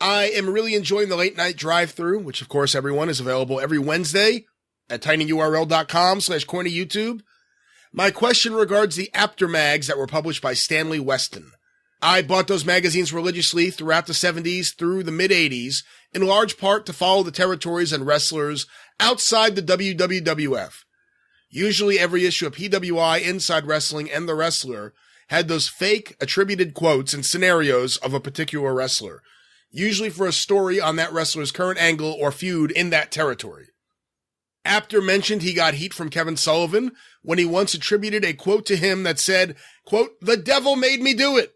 I am really enjoying the late night drive-thru, which of course everyone is available every Wednesday at tinyurl.com/cornyyoutube. My question regards the Apter mags that were published by Stanley Weston. I bought those magazines religiously throughout the 70s through the mid-80s, in large part to follow the territories and wrestlers outside the WWF. Usually every issue of PWI, Inside Wrestling, and The Wrestler had those fake attributed quotes and scenarios of a particular wrestler, usually for a story on that wrestler's current angle or feud in that territory. Apter mentioned he got heat from Kevin Sullivan when he once attributed a quote to him that said, quote, "The devil made me do it,"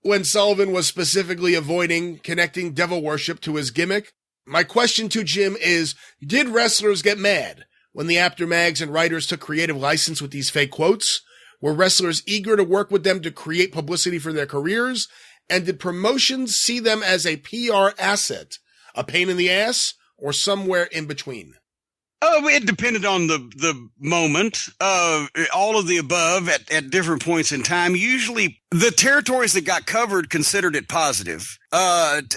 when Sullivan was specifically avoiding connecting devil worship to his gimmick. My question to Jim is, did wrestlers get mad when the Apter mags and writers took creative license with these fake quotes? Were wrestlers eager to work with them to create publicity for their careers? And did promotions see them as a PR asset, a pain in the ass, or somewhere in between? It depended on the moment. All of the above at different points in time. Usually the territories that got covered considered it positive. And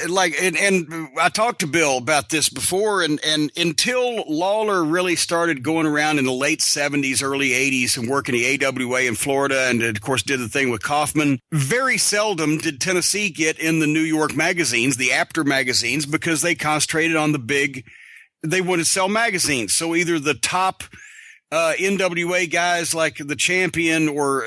I talked to Bill about this before, and until Lawler really started going around in the late 70s, early 80s and working the AWA in Florida, and of course did the thing with Kaufman, very seldom did Tennessee get in the New York magazines, the Apter magazines, because they concentrated on the big. They wanted to sell magazines. So either the top NWA guys like the Champion or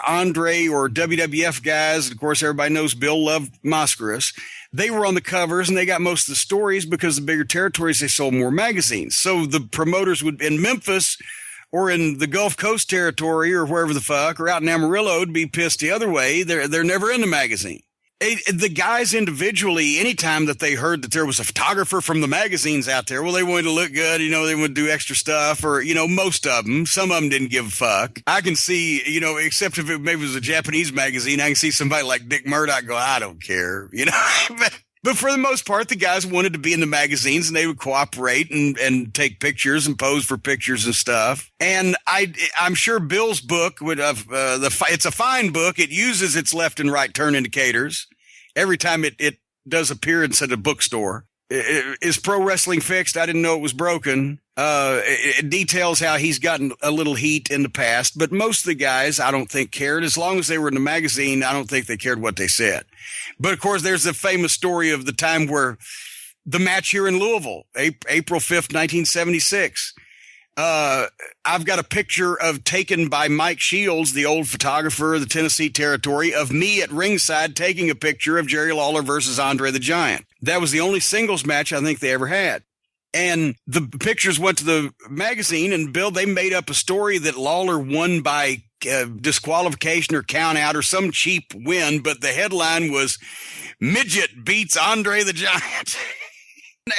Andre or WWF guys, of course, everybody knows Bill loved Mascaras. They were on the covers and they got most of the stories because the bigger territories, they sold more magazines. So the promoters would, in Memphis or in the Gulf Coast territory or wherever the fuck, or out in Amarillo, would be pissed the other way. They're never in the magazine. The guys individually, anytime that they heard that there was a photographer from the magazines out there, well, they wanted to look good, they wanted to do extra stuff, or, most of them. Some of them didn't give a fuck. I can see, except if it maybe was a Japanese magazine, I can see somebody like Dick Murdoch go, I don't care, But for the most part, the guys wanted to be in the magazines and they would cooperate and take pictures and pose for pictures and stuff. And I'm sure Bill's book would have, it's a fine book. It uses its left and right turn indicators every time it does appearance at a bookstore. Is Pro Wrestling Fixed? I didn't know it was broken. It details how he's gotten a little heat in the past, but most of the guys I don't think cared. As long as they were in the magazine, I don't think they cared what they said. But of course, there's the famous story of the time where the match here in Louisville, April 5th, 1976. I've got a picture taken by Mike Shields, the old photographer of the Tennessee territory, of me at ringside taking a picture of Jerry Lawler versus Andre the Giant. That was the only singles match I think they ever had. And the pictures went to the magazine, and Bill, they made up a story that Lawler won by disqualification or count out or some cheap win, but the headline was "Midget beats Andre the Giant."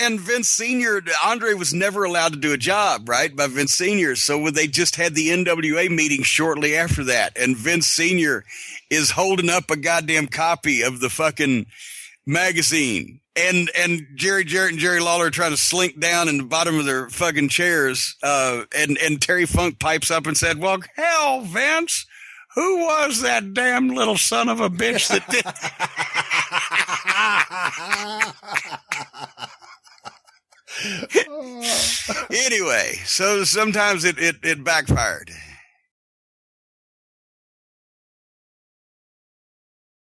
And Vince Sr., Andre was never allowed to do a job, right, by Vince Sr. So they just had the NWA meeting shortly after that. And Vince Sr. is holding up a goddamn copy of the fucking magazine. And Jerry Jarrett and Jerry Lawler are trying to slink down in the bottom of their fucking chairs. And Terry Funk pipes up and said, well, hell, Vince, who was that damn little son of a bitch that did? Anyway, so sometimes it backfired.